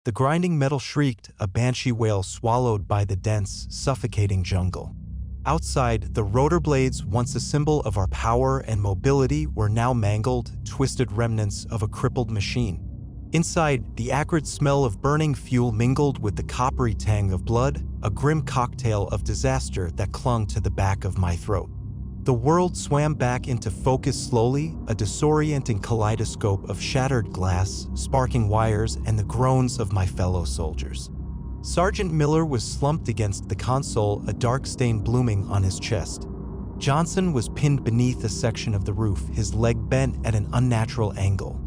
The grinding metal shrieked, a banshee wail swallowed by the dense, suffocating jungle. Outside, the rotor blades, once a symbol of our power and mobility, were now mangled, twisted remnants of a crippled machine. Inside, the acrid smell of burning fuel mingled with the coppery tang of blood, a grim cocktail of disaster that clung to the back of my throat. The world swam back into focus slowly, a disorienting kaleidoscope of shattered glass, sparking wires, and the groans of my fellow soldiers. Sergeant Miller was slumped against the console, a dark stain blooming on his chest. Johnson was pinned beneath a section of the roof, his leg bent at an unnatural angle.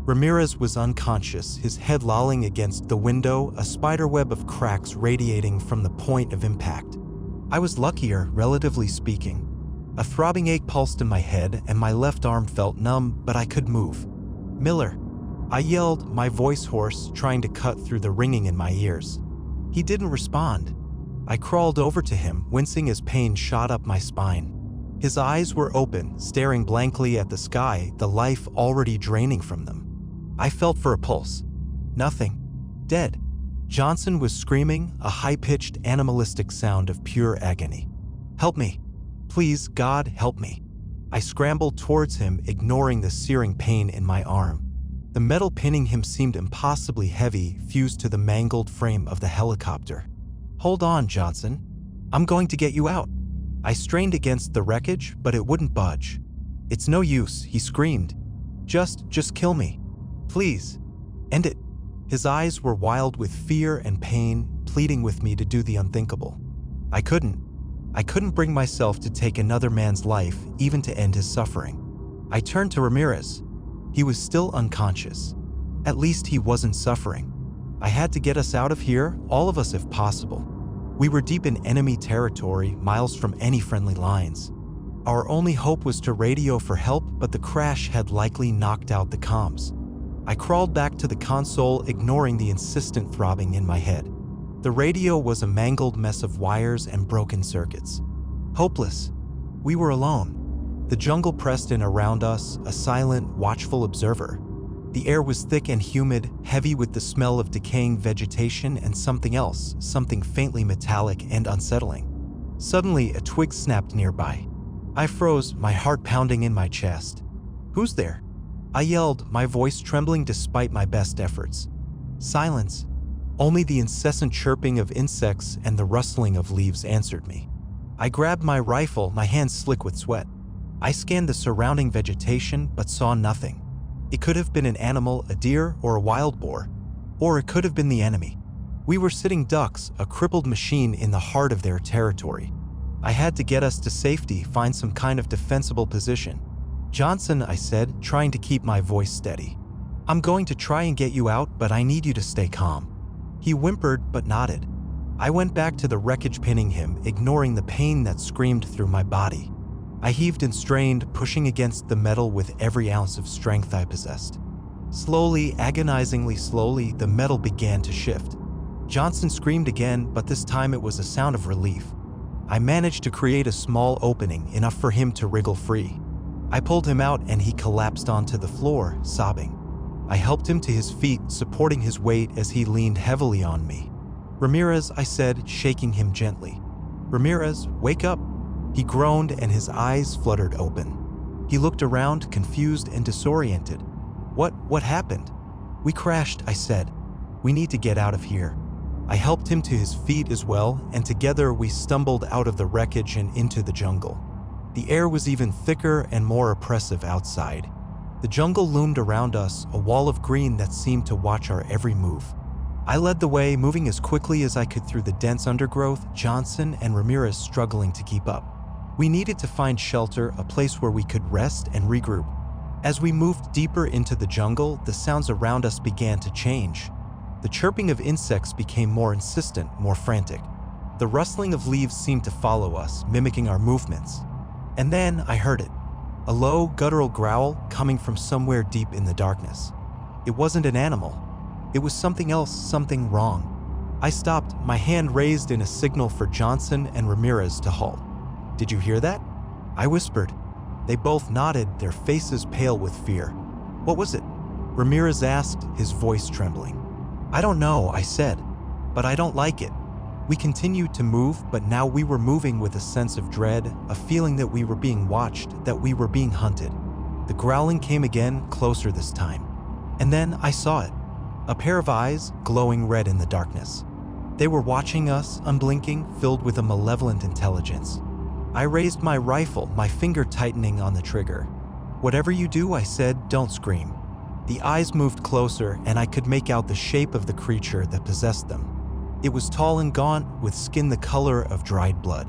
Ramirez was unconscious, his head lolling against the window, a spiderweb of cracks radiating from the point of impact. I was luckier, relatively speaking. A throbbing ache pulsed in my head, and my left arm felt numb, but I could move. "Miller!" I yelled, my voice hoarse, trying to cut through the ringing in my ears. He didn't respond. I crawled over to him, wincing as pain shot up my spine. His eyes were open, staring blankly at the sky, the life already draining from them. I felt for a pulse. Nothing. Dead. Johnson was screaming, a high-pitched, animalistic sound of pure agony. "Help me. Please, God, help me." I scrambled towards him, ignoring the searing pain in my arm. The metal pinning him seemed impossibly heavy, fused to the mangled frame of the helicopter. "Hold on, Johnson. I'm going to get you out." I strained against the wreckage, but it wouldn't budge. "It's no use," he screamed. Just kill me. Please. End it." His eyes were wild with fear and pain, pleading with me to do the unthinkable. I couldn't bring myself to take another man's life, even to end his suffering. I turned to Ramirez. He was still unconscious. At least he wasn't suffering. I had to get us out of here, all of us if possible. We were deep in enemy territory, miles from any friendly lines. Our only hope was to radio for help, but the crash had likely knocked out the comms. I crawled back to the console, ignoring the insistent throbbing in my head. The radio was a mangled mess of wires and broken circuits. Hopeless. We were alone. The jungle pressed in around us, a silent, watchful observer. The air was thick and humid, heavy with the smell of decaying vegetation and something else, something faintly metallic and unsettling. Suddenly, a twig snapped nearby. I froze, my heart pounding in my chest. "Who's there?" I yelled, my voice trembling despite my best efforts. Silence. Only the incessant chirping of insects and the rustling of leaves answered me. I grabbed my rifle, my hands slick with sweat. I scanned the surrounding vegetation, but saw nothing. It could have been an animal, a deer, or a wild boar. Or it could have been the enemy. We were sitting ducks, a crippled machine in the heart of their territory. I had to get us to safety, find some kind of defensible position. "Johnson," I said, trying to keep my voice steady. "I'm going to try and get you out, but I need you to stay calm." He whimpered, but nodded. I went back to the wreckage, pinning him, ignoring the pain that screamed through my body. I heaved and strained, pushing against the metal with every ounce of strength I possessed. Slowly, agonizingly slowly, the metal began to shift. Johnson screamed again, but this time it was a sound of relief. I managed to create a small opening, enough for him to wriggle free. I pulled him out and he collapsed onto the floor, sobbing. I helped him to his feet, supporting his weight as he leaned heavily on me. "Ramirez," I said, shaking him gently. "Ramirez, wake up." He groaned and his eyes fluttered open. He looked around, confused and disoriented. What happened?" "We crashed," I said. "We need to get out of here." I helped him to his feet as well, and together we stumbled out of the wreckage and into the jungle. The air was even thicker and more oppressive outside. The jungle loomed around us, a wall of green that seemed to watch our every move. I led the way, moving as quickly as I could through the dense undergrowth, Johnson and Ramirez struggling to keep up. We needed to find shelter, a place where we could rest and regroup. As we moved deeper into the jungle, the sounds around us began to change. The chirping of insects became more insistent, more frantic. The rustling of leaves seemed to follow us, mimicking our movements. And then I heard it. A low, guttural growl coming from somewhere deep in the darkness. It wasn't an animal. It was something else, something wrong. I stopped, my hand raised in a signal for Johnson and Ramirez to halt. "Did you hear that?" I whispered. They both nodded, their faces pale with fear. "What was it?" Ramirez asked, his voice trembling. "I don't know," I said, "but I don't like it." We continued to move, but now we were moving with a sense of dread, a feeling that we were being watched, that we were being hunted. The growling came again, closer this time. And then I saw it. A pair of eyes, glowing red in the darkness. They were watching us, unblinking, filled with a malevolent intelligence. I raised my rifle, my finger tightening on the trigger. "Whatever you do," I said, "don't scream." The eyes moved closer, and I could make out the shape of the creature that possessed them. It was tall and gaunt, with skin the color of dried blood.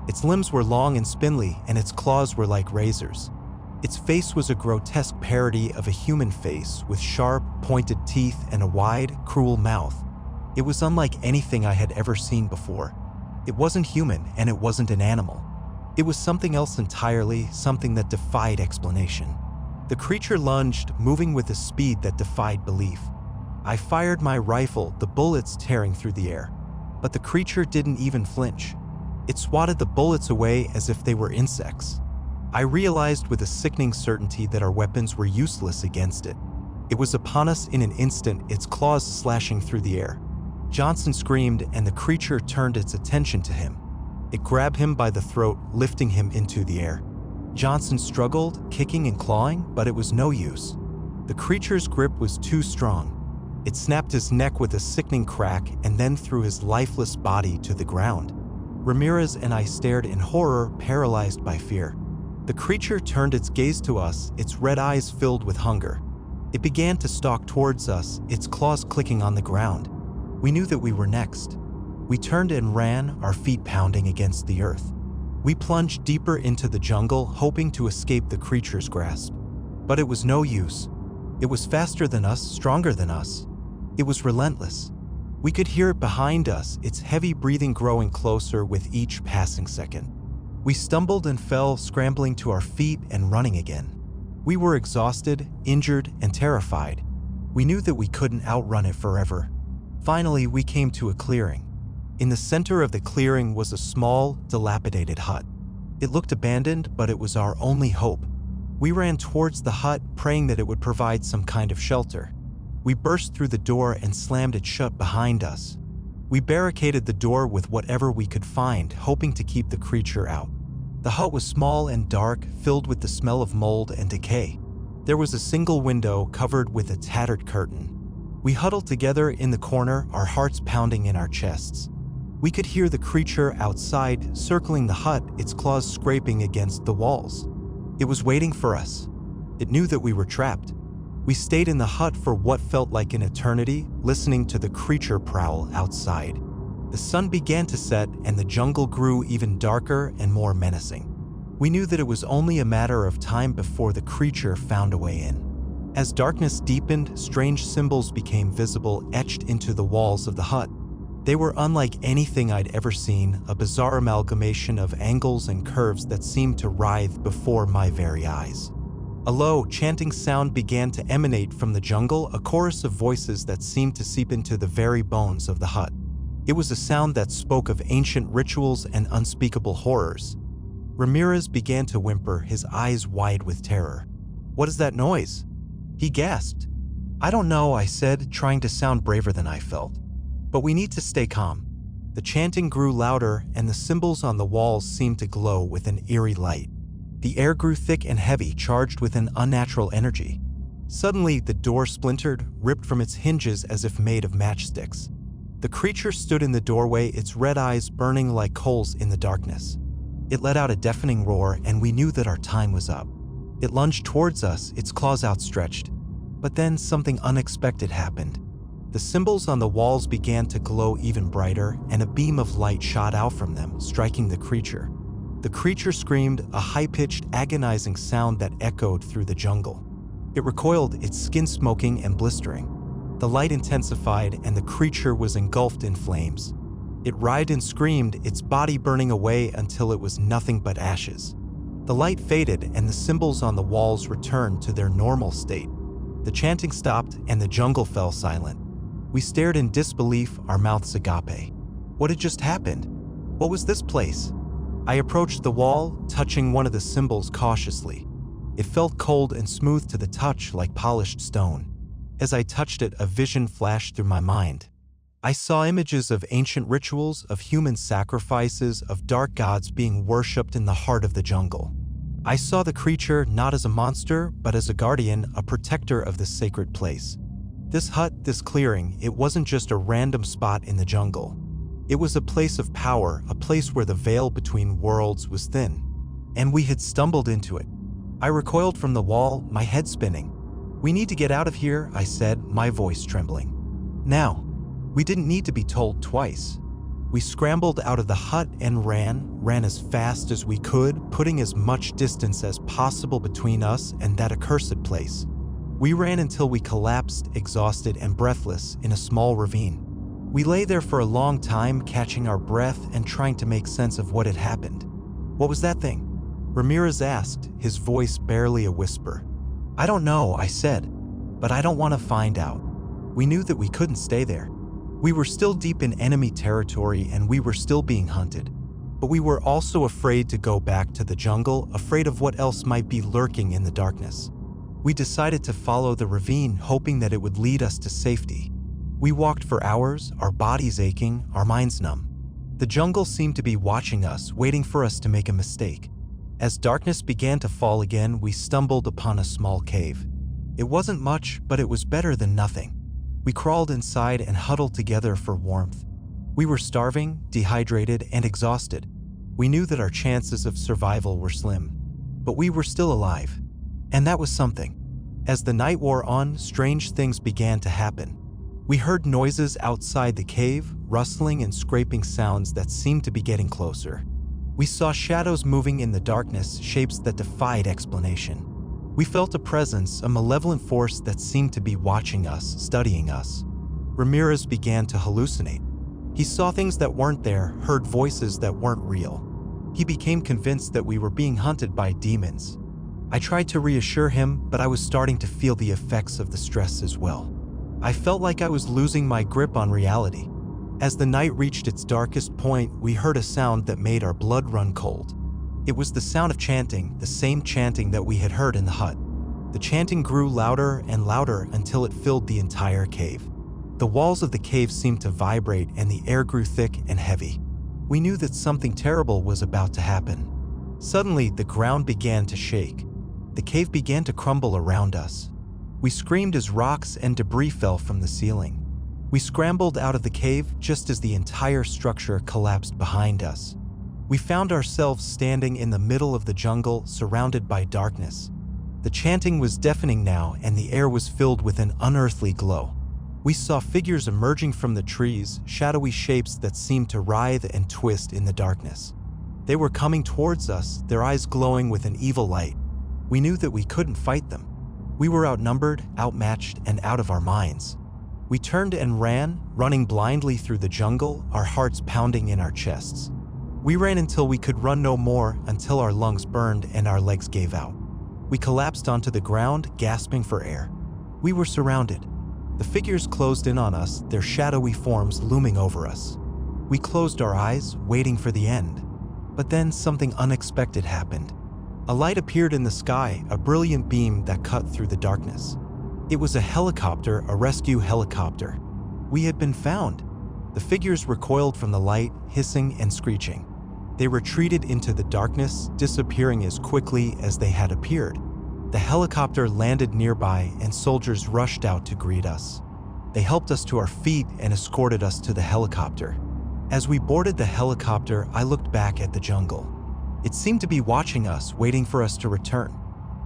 Its limbs were long and spindly, and its claws were like razors. Its face was a grotesque parody of a human face, with sharp, pointed teeth and a wide, cruel mouth. It was unlike anything I had ever seen before. It wasn't human, and it wasn't an animal. It was something else entirely, something that defied explanation. The creature lunged, moving with a speed that defied belief. I fired my rifle, the bullets tearing through the air. But the creature didn't even flinch. It swatted the bullets away as if they were insects. I realized with a sickening certainty that our weapons were useless against it. It was upon us in an instant, its claws slashing through the air. Johnson screamed, and the creature turned its attention to him. It grabbed him by the throat, lifting him into the air. Johnson struggled, kicking and clawing, but it was no use. The creature's grip was too strong. It snapped his neck with a sickening crack and then threw his lifeless body to the ground. Ramirez and I stared in horror, paralyzed by fear. The creature turned its gaze to us, its red eyes filled with hunger. It began to stalk towards us, its claws clicking on the ground. We knew that we were next. We turned and ran, our feet pounding against the earth. We plunged deeper into the jungle, hoping to escape the creature's grasp. But it was no use. It was faster than us, stronger than us. It was relentless. We could hear it behind us, its heavy breathing growing closer with each passing second. We stumbled and fell, scrambling to our feet and running again. We were exhausted, injured, and terrified. We knew that we couldn't outrun it forever. Finally, we came to a clearing. In the center of the clearing was a small, dilapidated hut. It looked abandoned, but it was our only hope. We ran towards the hut, praying that it would provide some kind of shelter. We burst through the door and slammed it shut behind us. We barricaded the door with whatever we could find, hoping to keep the creature out. The hut was small and dark, filled with the smell of mold and decay. There was a single window covered with a tattered curtain. We huddled together in the corner, our hearts pounding in our chests. We could hear the creature outside, circling the hut, its claws scraping against the walls. It was waiting for us. It knew that we were trapped. We stayed in the hut for what felt like an eternity, listening to the creature prowl outside. The sun began to set, and the jungle grew even darker and more menacing. We knew that it was only a matter of time before the creature found a way in. As darkness deepened, strange symbols became visible, etched into the walls of the hut. They were unlike anything I'd ever seen, a bizarre amalgamation of angles and curves that seemed to writhe before my very eyes. A low, chanting sound began to emanate from the jungle, a chorus of voices that seemed to seep into the very bones of the hut. It was a sound that spoke of ancient rituals and unspeakable horrors. Ramirez began to whimper, his eyes wide with terror. "What is that noise?" He gasped. "I don't know," I said, trying to sound braver than I felt. "But we need to stay calm." The chanting grew louder, and the symbols on the walls seemed to glow with an eerie light. The air grew thick and heavy, charged with an unnatural energy. Suddenly, the door splintered, ripped from its hinges as if made of matchsticks. The creature stood in the doorway, its red eyes burning like coals in the darkness. It let out a deafening roar, and we knew that our time was up. It lunged towards us, its claws outstretched. But then something unexpected happened. The symbols on the walls began to glow even brighter, and a beam of light shot out from them, striking the creature. The creature screamed, a high-pitched, agonizing sound that echoed through the jungle. It recoiled, its skin smoking and blistering. The light intensified, and the creature was engulfed in flames. It writhed and screamed, its body burning away until it was nothing but ashes. The light faded, and the symbols on the walls returned to their normal state. The chanting stopped, and the jungle fell silent. We stared in disbelief, our mouths agape. What had just happened? What was this place? I approached the wall, touching one of the symbols cautiously. It felt cold and smooth to the touch, like polished stone. As I touched it, a vision flashed through my mind. I saw images of ancient rituals, of human sacrifices, of dark gods being worshipped in the heart of the jungle. I saw the creature not as a monster, but as a guardian, a protector of this sacred place. This hut, this clearing, it wasn't just a random spot in the jungle. It was a place of power, a place where the veil between worlds was thin. And we had stumbled into it. I recoiled from the wall, my head spinning. "We need to get out of here," I said, my voice trembling. Now. We didn't need to be told twice. We scrambled out of the hut and ran as fast as we could, putting as much distance as possible between us and that accursed place. We ran until we collapsed, exhausted and breathless, in a small ravine. We lay there for a long time, catching our breath and trying to make sense of what had happened. "What was that thing?" Ramirez asked, his voice barely a whisper. "I don't know," I said, "but I don't want to find out." We knew that we couldn't stay there. We were still deep in enemy territory and we were still being hunted. But we were also afraid to go back to the jungle, afraid of what else might be lurking in the darkness. We decided to follow the ravine, hoping that it would lead us to safety. We walked for hours, our bodies aching, our minds numb. The jungle seemed to be watching us, waiting for us to make a mistake. As darkness began to fall again, we stumbled upon a small cave. It wasn't much, but it was better than nothing. We crawled inside and huddled together for warmth. We were starving, dehydrated, and exhausted. We knew that our chances of survival were slim. But we were still alive. And that was something. As the night wore on, strange things began to happen. We heard noises outside the cave, rustling and scraping sounds that seemed to be getting closer. We saw shadows moving in the darkness, shapes that defied explanation. We felt a presence, a malevolent force that seemed to be watching us, studying us. Ramirez began to hallucinate. He saw things that weren't there, heard voices that weren't real. He became convinced that we were being hunted by demons. I tried to reassure him, but I was starting to feel the effects of the stress as well. I felt like I was losing my grip on reality. As the night reached its darkest point, we heard a sound that made our blood run cold. It was the sound of chanting, the same chanting that we had heard in the hut. The chanting grew louder and louder until it filled the entire cave. The walls of the cave seemed to vibrate and the air grew thick and heavy. We knew that something terrible was about to happen. Suddenly, the ground began to shake. The cave began to crumble around us. We screamed as rocks and debris fell from the ceiling. We scrambled out of the cave just as the entire structure collapsed behind us. We found ourselves standing in the middle of the jungle, surrounded by darkness. The chanting was deafening now, and the air was filled with an unearthly glow. We saw figures emerging from the trees, shadowy shapes that seemed to writhe and twist in the darkness. They were coming towards us, their eyes glowing with an evil light. We knew that we couldn't fight them. We were outnumbered, outmatched, and out of our minds. We turned and ran, running blindly through the jungle, our hearts pounding in our chests. We ran until we could run no more, until our lungs burned and our legs gave out. We collapsed onto the ground, gasping for air. We were surrounded. The figures closed in on us, their shadowy forms looming over us. We closed our eyes, waiting for the end. But then something unexpected happened. A light appeared in the sky, a brilliant beam that cut through the darkness. It was a helicopter, a rescue helicopter. We had been found. The figures recoiled from the light, hissing and screeching. They retreated into the darkness, disappearing as quickly as they had appeared. The helicopter landed nearby and soldiers rushed out to greet us. They helped us to our feet and escorted us to the helicopter. As we boarded the helicopter, I looked back at the jungle. It seemed to be watching us, waiting for us to return.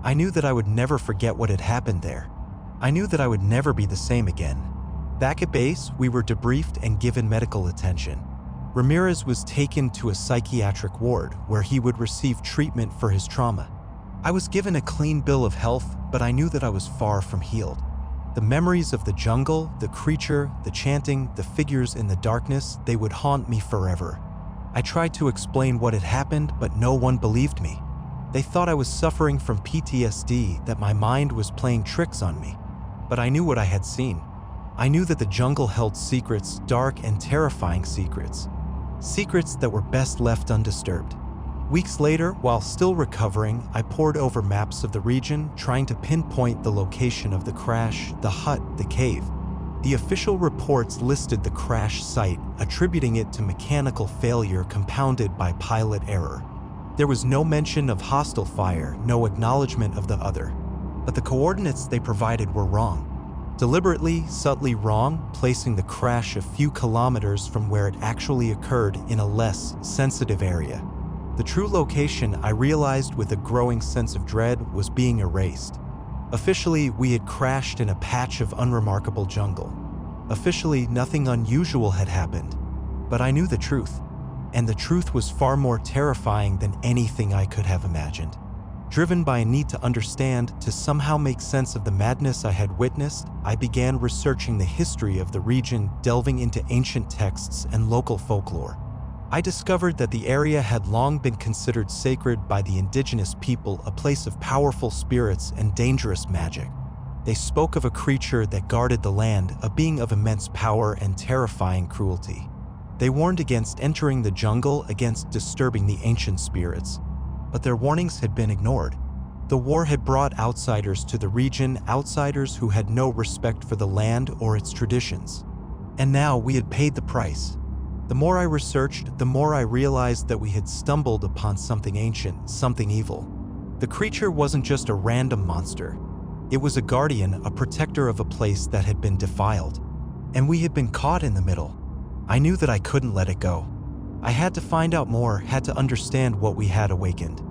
I knew that I would never forget what had happened there. I knew that I would never be the same again. Back at base, we were debriefed and given medical attention. Ramirez was taken to a psychiatric ward where he would receive treatment for his trauma. I was given a clean bill of health, but I knew that I was far from healed. The memories of the jungle, the creature, the chanting, the figures in the darkness, they would haunt me forever. I tried to explain what had happened, but no one believed me. They thought I was suffering from PTSD, that my mind was playing tricks on me. But I knew what I had seen. I knew that the jungle held secrets, dark and terrifying secrets. Secrets that were best left undisturbed. Weeks later, while still recovering, I pored over maps of the region, trying to pinpoint the location of the crash, the hut, the cave. The official reports listed the crash site, attributing it to mechanical failure compounded by pilot error. There was no mention of hostile fire, no acknowledgement of the other. But the coordinates they provided were wrong. Deliberately, subtly wrong, placing the crash a few kilometers from where it actually occurred in a less sensitive area. The true location, I realized with a growing sense of dread, was being erased. Officially, we had crashed in a patch of unremarkable jungle. Officially, nothing unusual had happened. But I knew the truth. And the truth was far more terrifying than anything I could have imagined. Driven by a need to understand, to somehow make sense of the madness I had witnessed, I began researching the history of the region, delving into ancient texts and local folklore. I discovered that the area had long been considered sacred by the indigenous people, a place of powerful spirits and dangerous magic. They spoke of a creature that guarded the land, a being of immense power and terrifying cruelty. They warned against entering the jungle, against disturbing the ancient spirits. But their warnings had been ignored. The war had brought outsiders to the region, outsiders who had no respect for the land or its traditions. And now we had paid the price. The more I researched, the more I realized that we had stumbled upon something ancient, something evil. The creature wasn't just a random monster. It was a guardian, a protector of a place that had been defiled. And we had been caught in the middle. I knew that I couldn't let it go. I had to find out more, had to understand what we had awakened.